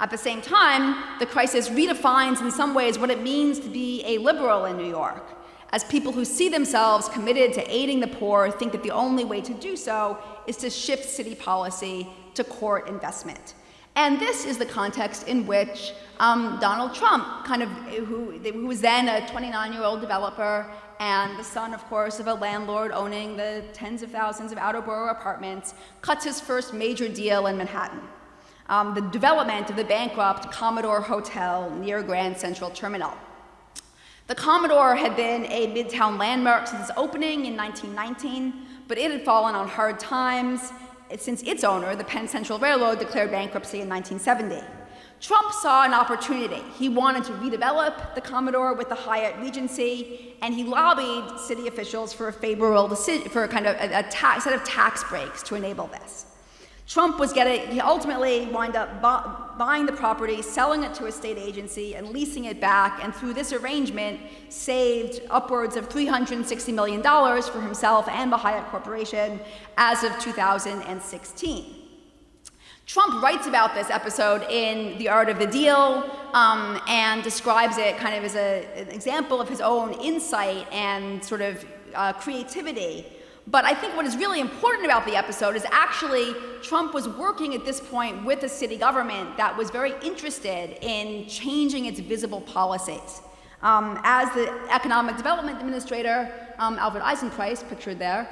At the same time, the crisis redefines in some ways what it means to be a liberal in New York, as people who see themselves committed to aiding the poor think that the only way to do so is to shift city policy to court investment. And this is the context in which Donald Trump, who was then a 29-year-old developer and the son, of course, of a landlord owning the tens of thousands of outer borough apartments, cuts his first major deal in Manhattan, the development of the bankrupt Commodore Hotel near Grand Central Terminal. The Commodore had been a Midtown landmark since its opening in 1919, but it had fallen on hard times since its owner, the Penn Central Railroad, declared bankruptcy in 1970. Trump saw an opportunity. He wanted to redevelop the Commodore with the Hyatt Regency, and he lobbied city officials for a favorable decision, for a kind of set of tax breaks to enable this. He ultimately wound up buying the property, selling it to a state agency, and leasing it back, and through this arrangement, saved upwards of $360 million for himself and the Hyatt Corporation as of 2016. Trump writes about this episode in The Art of the Deal and describes it kind of as an example of his own insight and sort of creativity. But I think what is really important about the episode is actually Trump was working at this point with a city government that was very interested in changing its visible policies. As the Economic Development Administrator, Alfred Eisenpreis, pictured there,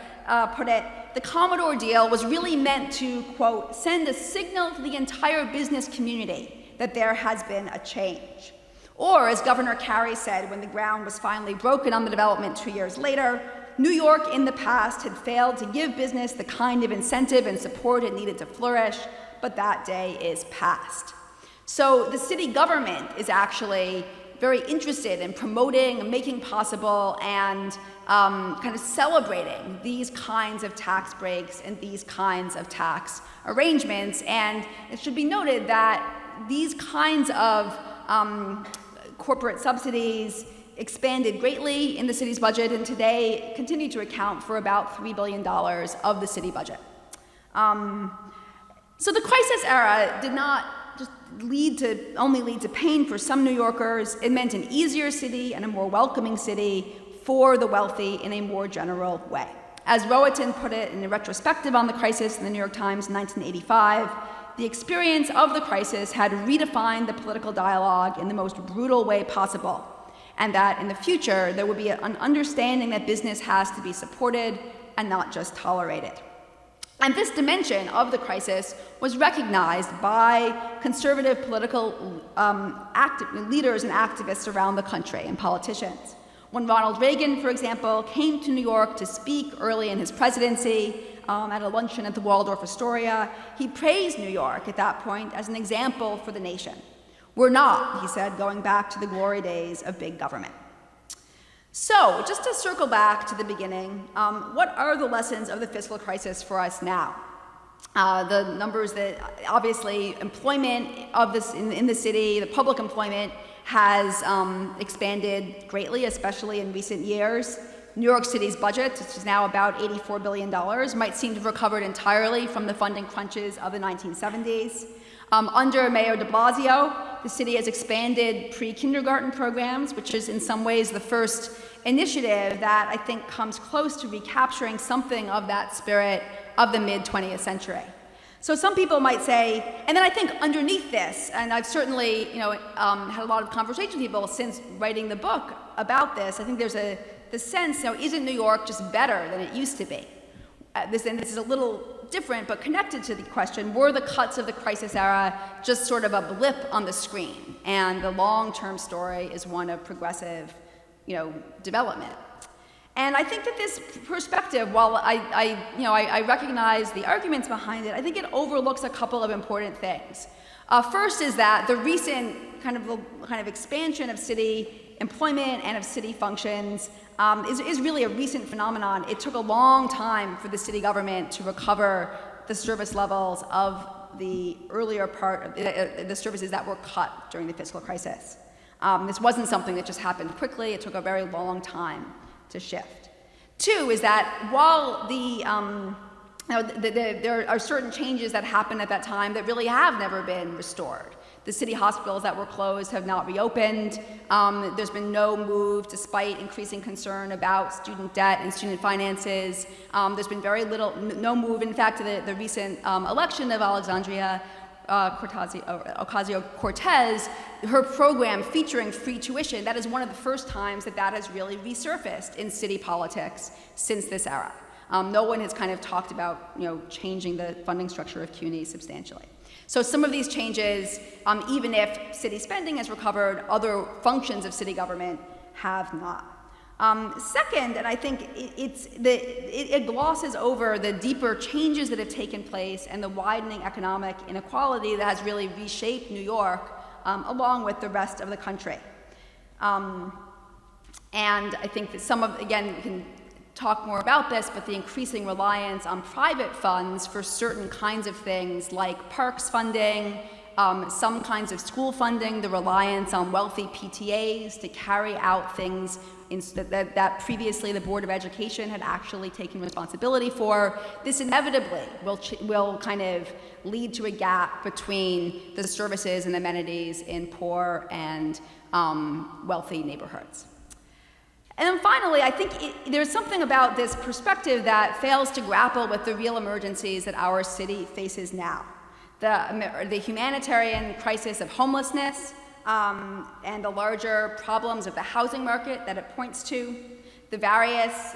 put it, the Commodore deal was really meant to, quote, send a signal to the entire business community that there has been a change. Or, as Governor Carey said when the ground was finally broken on the development 2 years later, New York in the past had failed to give business the kind of incentive and support it needed to flourish, but that day is past. So the city government is actually very interested in promoting, making possible, and kind of celebrating these kinds of tax breaks and these kinds of tax arrangements. And it should be noted that these kinds of corporate subsidies expanded greatly in the city's budget and today continue to account for about $3 billion of the city budget. So the crisis era did not just only lead to pain for some New Yorkers. It meant an easier city and a more welcoming city for the wealthy in a more general way. As Rohatyn put it in a retrospective on the crisis in the New York Times in 1985, the experience of the crisis had redefined the political dialogue in the most brutal way possible, and that in the future there would be an understanding that business has to be supported and not just tolerated. And this dimension of the crisis was recognized by conservative political leaders and activists around the country and politicians. When Ronald Reagan, for example, came to New York to speak early in his presidency at a luncheon at the Waldorf Astoria, he praised New York at that point as an example for the nation. We're not, he said, going back to the glory days of big government. So, just to circle back to the beginning, what are the lessons of the fiscal crisis for us now? The numbers that, obviously, employment of this in the city, the public employment has expanded greatly, especially in recent years. New York City's budget, which is now about $84 billion, might seem to have recovered entirely from the funding crunches of the 1970s. Under Mayor de Blasio, the city has expanded pre-kindergarten programs, which is in some ways the first initiative that I think comes close to recapturing something of that spirit of the mid-20th century. So some people might say, and then I think underneath this, and I've certainly had a lot of conversations with people since writing the book about this, I think there's the sense, isn't New York just better than it used to be? And this is a little different, but connected to the question, were the cuts of the crisis era just sort of a blip on the screen? And the long-term story is one of progressive, development. And I think that this perspective, while I recognize the arguments behind it, I think it overlooks a couple of important things. First is that the recent kind of expansion of city employment and of city functions is really a recent phenomenon. It took a long time for the city government to recover the service levels of the earlier part of the services that were cut during the fiscal crisis. This wasn't something that just happened quickly. It took a very long time to shift. Two is that while there are certain changes that happened at that time that really have never been restored. The city hospitals that were closed have not reopened. There's been no move, despite increasing concern about student debt and student finances. There's been very little, no move. In fact, the recent election of Alexandria Ocasio-Cortez, her program featuring free tuition, that is one of the first times that has really resurfaced in city politics since this era. No one has kind of talked about, changing the funding structure of CUNY substantially. So some of these changes, even if city spending has recovered, other functions of city government have not. Second, and I think it glosses over the deeper changes that have taken place and the widening economic inequality that has really reshaped New York along with the rest of the country. And I think that again, we can talk more about this, but the increasing reliance on private funds for certain kinds of things like parks funding, some kinds of school funding, the reliance on wealthy PTAs to carry out things that previously the Board of Education had actually taken responsibility for. This inevitably will kind of lead to a gap between the services and amenities in poor and wealthy neighborhoods. And then finally, I think there's something about this perspective that fails to grapple with the real emergencies that our city faces now. The humanitarian crisis of homelessness and the larger problems of the housing market that it points to, the various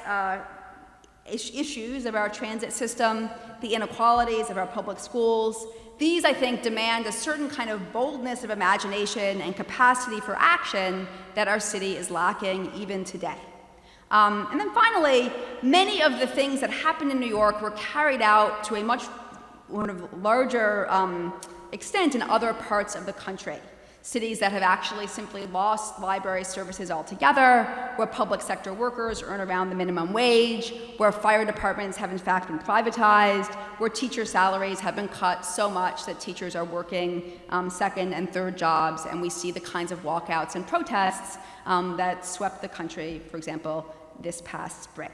issues of our transit system, the inequalities of our public schools. These, I think, demand a certain kind of boldness of imagination and capacity for action that our city is lacking even today. And then finally, many of the things that happened in New York were carried out to a much larger extent in other parts of the country. Cities that have actually simply lost library services altogether, where public sector workers earn around the minimum wage, where fire departments have in fact been privatized, where teacher salaries have been cut so much that teachers are working second and third jobs, and we see the kinds of walkouts and protests that swept the country, for example, this past spring.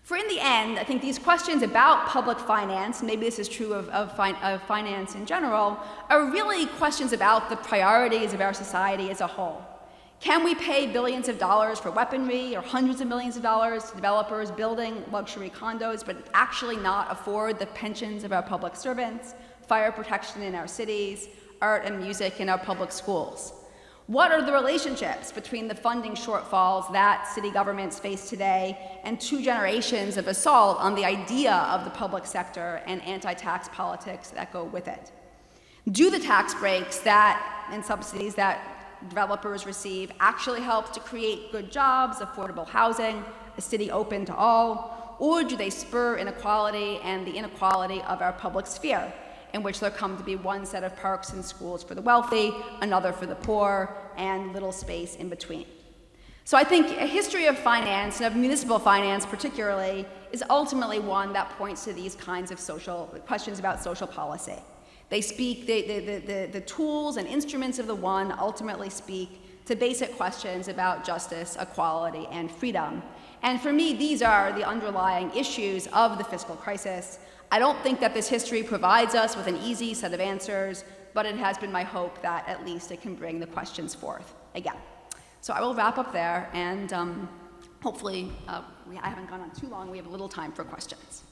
For in the end, I think these questions about public finance, maybe this is true of finance in general, are really questions about the priorities of our society as a whole. Can we pay billions of dollars for weaponry or hundreds of millions of dollars to developers building luxury condos but actually not afford the pensions of our public servants, fire protection in our cities, art and music in our public schools? What are the relationships between the funding shortfalls that city governments face today and 2 generations of assault on the idea of the public sector and anti-tax politics that go with it? Do the tax breaks and subsidies that developers receive actually help to create good jobs, affordable housing, a city open to all, or do they spur inequality and the inequality of our public sphere, in which there come to be one set of parks and schools for the wealthy, another for the poor, and little space in between? So I think a history of finance, and of municipal finance particularly, is ultimately one that points to these kinds of questions about social policy. They speak, the tools and instruments of the one ultimately speak to basic questions about justice, equality, and freedom. And for me, these are the underlying issues of the fiscal crisis. I don't think that this history provides us with an easy set of answers, but it has been my hope that at least it can bring the questions forth again. So I will wrap up there, and hopefully, I haven't gone on too long. We have a little time for questions.